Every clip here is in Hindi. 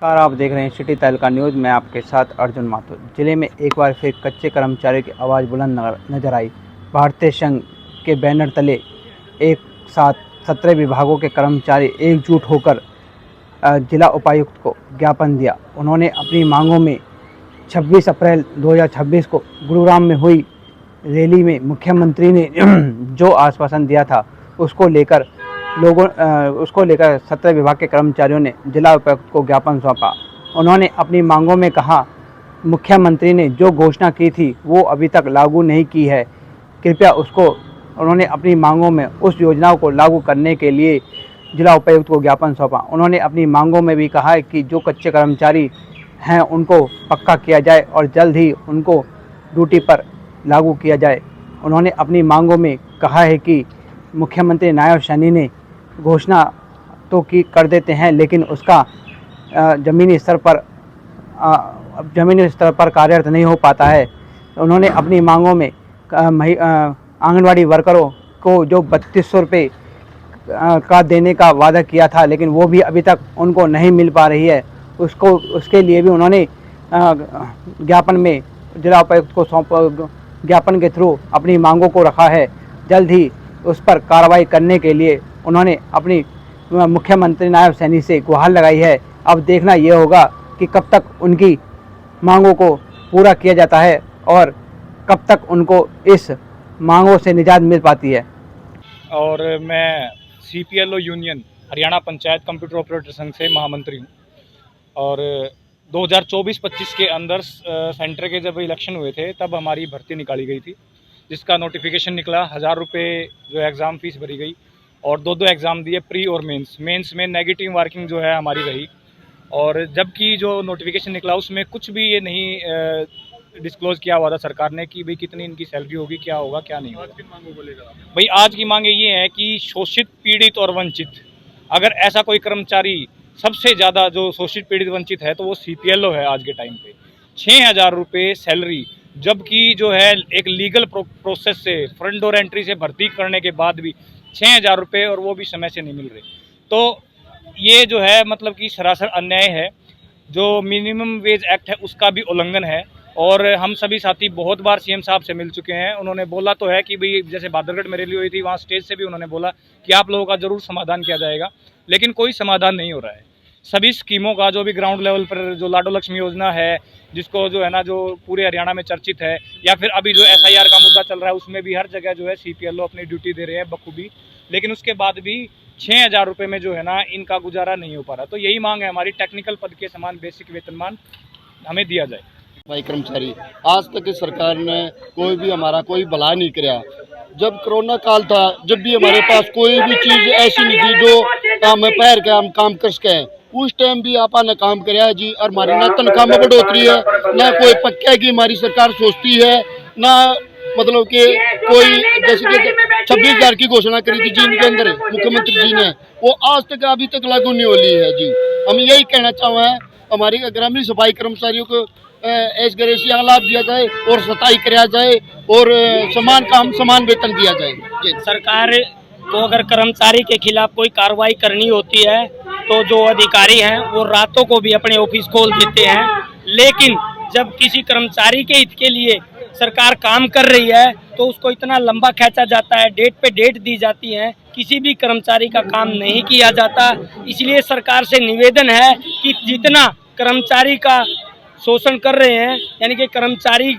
नमस्कार, आप देख रहे हैं सिटी तहलका न्यूज़। मैं आपके साथ अर्जुन माथुर। जिले में एक बार फिर कच्चे कर्मचारियों की आवाज़ बुलंद नजर आई। भारतीय संघ के बैनर तले एक साथ 17 विभागों के कर्मचारी एकजुट होकर जिला उपायुक्त को ज्ञापन दिया। उन्होंने अपनी मांगों में 26 अप्रैल 2026 को गुरुग्राम में हुई रैली में मुख्यमंत्री ने जो आश्वासन दिया था उसको लेकर 17 विभाग के कर्मचारियों ने जिला उपायुक्त को ज्ञापन सौंपा। उन्होंने अपनी मांगों में कहा, मुख्यमंत्री ने जो घोषणा की थी वो अभी तक लागू नहीं की है, कृपया उसको। उन्होंने अपनी मांगों में उस योजनाओं को लागू करने के लिए जिला उपायुक्त को ज्ञापन सौंपा। उन्होंने अपनी मांगों में भी कहा है कि जो कच्चे कर्मचारी हैं उनको पक्का किया जाए और जल्द ही उनको ड्यूटी पर लागू किया जाए। उन्होंने अपनी मांगों में कहा है कि मुख्यमंत्री नायब सैनी ने घोषणा तो की कर देते हैं, लेकिन उसका ज़मीनी स्तर पर कार्यरत नहीं हो पाता है। उन्होंने अपनी मांगों में आंगनवाड़ी वर्करों को जो 3200 रुपये का देने का वादा किया था, लेकिन वो भी अभी तक उनको नहीं मिल पा रही है। उसके लिए भी उन्होंने ज्ञापन में जिला उपायुक्त को ज्ञापन के थ्रू अपनी मांगों को रखा है। जल्द ही उस पर कार्रवाई करने के लिए उन्होंने अपनी मुख्यमंत्री नायब सैनी से गुहार लगाई है। अब देखना ये होगा कि कब तक उनकी मांगों को पूरा किया जाता है और कब तक उनको इस मांगों से निजात मिल पाती है। और मैं CPLO union Haryana panchayat computer operator संघ से महामंत्री हूँ। और 2024-25 के अंदर सेंटर के जब इलेक्शन हुए थे तब हमारी भर्ती निकाली गई थी, जिसका नोटिफिकेशन निकला। 1000 रुपये जो एग्ज़ाम फीस भरी गई और दो एग्ज़ाम दिए, प्री और मेंस में नेगेटिव मार्किंग जो है हमारी रही। और जबकि जो नोटिफिकेशन निकला उसमें कुछ भी ये नहीं डिस्क्लोज़ किया हुआ था सरकार ने कि भाई कितनी इनकी सैलरी होगी, क्या होगा क्या नहीं होगा। भाई आज की मांगे ये है कि शोषित, पीड़ित और वंचित, अगर ऐसा कोई कर्मचारी सबसे ज़्यादा जो शोषित, पीड़ित, वंचित है तो वो CPLO है। आज के टाइम पे 6000 रुपये सैलरी, जबकि जो है एक लीगल प्रोसेस से फ्रंट डोर एंट्री से भर्ती करने के बाद भी 6000 रुपये, और वो भी समय से नहीं मिल रहे। तो ये जो है मतलब कि सरासर अन्याय है। जो मिनिमम वेज एक्ट है उसका भी उल्लंघन है। और हम सभी साथी बहुत बार CM साहब से मिल चुके हैं। उन्होंने बोला तो है कि भाई जैसे बादरगढ़ में रैली हुई थी, वहाँ स्टेज से भी उन्होंने बोला कि आप लोगों का ज़रूर समाधान किया जाएगा, लेकिन कोई समाधान नहीं हो रहा है। सभी स्कीमों का जो भी ग्राउंड लेवल पर जो लाडो लक्ष्मी योजना है, जिसको जो है ना जो पूरे हरियाणा में चर्चित है, या फिर अभी जो SIR का मुद्दा चल रहा है उसमें भी हर जगह जो है CPLO अपनी ड्यूटी दे रहे हैं बखूबी, लेकिन उसके बाद भी 6000 रुपये में जो है ना इनका गुजारा नहीं हो पा रहा। तो यही मांग है हमारी, टेक्निकल पद के समान बेसिक वेतनमान हमें दिया जाए। भाई कर्मचारी आज तक की सरकार ने कोई भला नहीं कराया। जब कोरोना काल था, जब भी हमारे पास कोई भी चीज ऐसी नहीं थी जो काम में पैर के हम काम कर सके, उस टाइम भी आपा ने काम कराया जी। और हमारी ना तनख्वाह में बढ़ोतरी है, ना कोई पक्के की हमारी सरकार सोचती है, ना मतलब कि कोई जैसे कि 26,000 की घोषणा करी थी जी इनके अंदर मुख्यमंत्री जी ने, वो आज तक अभी तक लागू नहीं हो रही है जी। हम यही कहना चाहते हैं हमारी ग्रामीण सफाई कर्मचारियों को एस ग्रेसिया लाभ दिया जाए और सताई कराया जाए और समान काम समान वेतन दिया जाए। सरकार को अगर कर्मचारी के खिलाफ कोई कार्रवाई करनी होती है तो जो अधिकारी हैं वो रातों को भी अपने ऑफिस खोल देते हैं, लेकिन जब किसी कर्मचारी के हित के लिए सरकार काम कर रही है तो उसको इतना लंबा खींचा जाता है, डेट पे डेट दी जाती है, किसी भी कर्मचारी का काम नहीं किया जाता। इसलिए सरकार से निवेदन है कि जितना कर्मचारी का शोषण कर रहे हैं, यानी कि कर्मचारी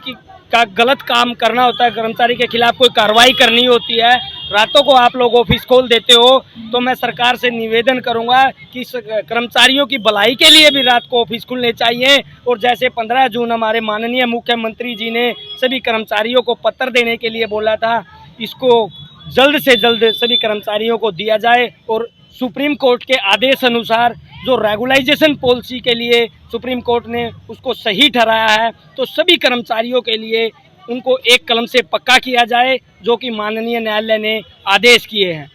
का गलत काम करना होता है, कर्मचारी के खिलाफ कोई कार्रवाई करनी होती है, रातों को आप लोग ऑफिस खोल देते हो, तो मैं सरकार से निवेदन करूंगा कि कर्मचारियों की भलाई के लिए भी रात को ऑफिस खुलने चाहिए। और जैसे 15 जून हमारे माननीय मुख्यमंत्री जी ने सभी कर्मचारियों को पत्र देने के लिए बोला था, इसको जल्द से जल्द सभी कर्मचारियों को दिया जाए। और सुप्रीम कोर्ट के आदेश अनुसार जो रेगुलाइजेशन पॉलिसी के लिए सुप्रीम कोर्ट ने उसको सही ठहराया है, तो सभी कर्मचारियों के लिए उनको एक कलम से पक्का किया जाए, जो कि माननीय न्यायालय ने आदेश किए हैं।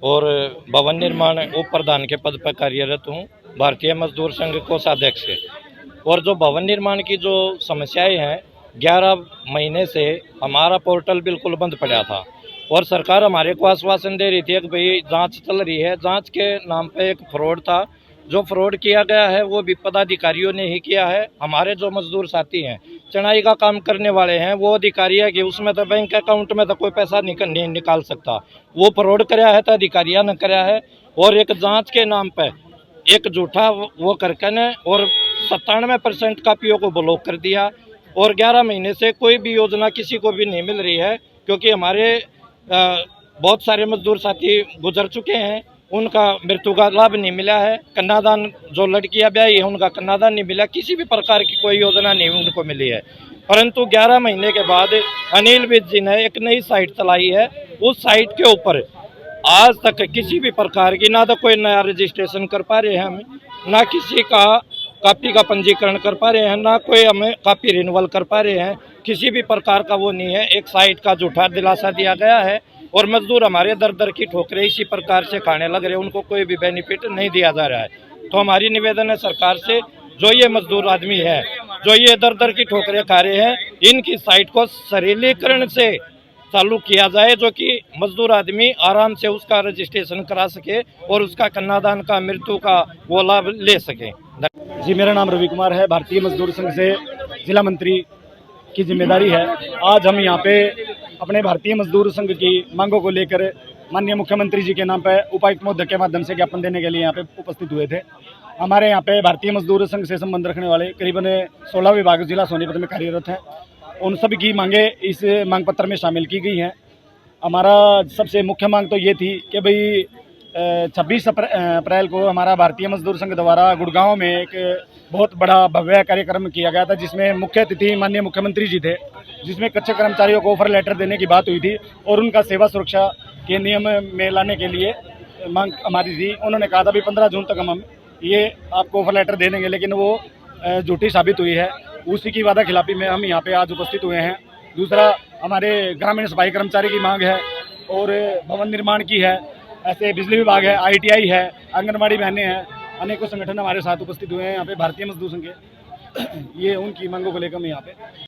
और भवन निर्माण उप प्रधान के पद पर कार्यरत हूँ, भारतीय मजदूर संघ कोषाध्यक्ष है। और जो भवन निर्माण की जो समस्याएं हैं, 11 महीने से हमारा पोर्टल बिल्कुल बंद पड़ा था और सरकार हमारे को आश्वासन दे रही थी कि भाई जांच चल रही है। जांच के नाम पे एक फ्रॉड था जो फ्रॉड किया गया है वो भी पदाधिकारियों ने ही किया है। हमारे जो मजदूर साथी हैं, चढ़ाई का काम करने वाले हैं, वो अधिकारी है कि उसमें तो बैंक अकाउंट में तो कोई पैसा नहीं निकाल सकता। वो फ्रॉड कराया है तो अधिकारियों ने कराया है। और एक जांच के नाम पे एक झूठा वो करके ने और 97% कापियों को ब्लॉक कर दिया। और 11 महीने से कोई भी योजना किसी को भी नहीं मिल रही है, क्योंकि हमारे बहुत सारे मजदूर साथी गुजर चुके हैं, उनका मृत्यु का लाभ नहीं मिला है। कन्यादान जो लड़कियां ब्याही है उनका कन्यादान नहीं मिला, किसी भी प्रकार की कोई योजना नहीं उनको मिली है। परंतु 11 महीने के बाद अनिल विज जी ने एक नई साइट चलाई है। उस साइट के ऊपर आज तक किसी भी प्रकार की ना तो कोई नया रजिस्ट्रेशन कर पा रहे हैं हम, ना किसी का कापी का पंजीकरण कर पा रहे हैं, ना कोई हमें कापी रिन्यूअल कर पा रहे हैं। किसी भी प्रकार का वो नहीं है। एक साइट का झूठा दिलासा दिया गया है और मजदूर हमारे दर दर की ठोकरें इसी प्रकार से खाने लग रहे हैं, उनको कोई भी बेनिफिट नहीं दिया जा रहा है। तो हमारी निवेदन है सरकार से, जो ये मजदूर आदमी है, जो ये दर दर की ठोकरें खा रहे हैं, इनकी साइट को सरलीकरण से चालू किया जाए, जो कि मजदूर आदमी आराम से उसका रजिस्ट्रेशन करा सके और उसका कन्यादान का, मृत्यु का वो लाभ ले सके। जी, मेरा नाम रवि कुमार है। भारतीय मजदूर संघ से जिला मंत्री की जिम्मेदारी है। आज हम यहाँ पे अपने भारतीय मजदूर संघ की मांगों को लेकर माननीय मुख्यमंत्री जी के नाम पे उपायुक्त महोदय के माध्यम से ज्ञापन देने के लिए यहाँ पे उपस्थित हुए थे। हमारे यहाँ पे भारतीय मजदूर संघ से संबंध रखने वाले करीबन 16 विभाग जिला सोनीपत में कार्यरत हैं। उन सभी की मांगे इस मांग पत्र में शामिल की गई हैं। हमारा सबसे मुख्य मांग तो ये थी कि भाई 26 अप्रैल को हमारा भारतीय मजदूर संघ द्वारा गुड़गांव में एक बहुत बड़ा भव्य कार्यक्रम किया गया था, जिसमें मुख्य अतिथि माननीय मुख्यमंत्री जी थे, जिसमें कच्चे कर्मचारियों को ऑफर लेटर देने की बात हुई थी और उनका सेवा सुरक्षा के नियम में लाने के लिए मांग हमारी थी। उन्होंने कहा था भी 15 जून तक हम ये आपको ऑफर लेटर दे देंगे, लेकिन वो झूठी साबित हुई है। उसी की वादा खिलाफी में हम यहाँ पे आज उपस्थित हुए हैं। दूसरा, हमारे ग्रामीण सफाई कर्मचारी की मांग है और भवन निर्माण की है। ऐसे बिजली विभाग है, ITI है, आंगनबाड़ी बहनें हैं, अनेकों संगठन हमारे साथ उपस्थित हुए हैं यहाँ पे भारतीय मजदूर संघ के। ये उनकी मांगों को लेकर हम यहाँ पे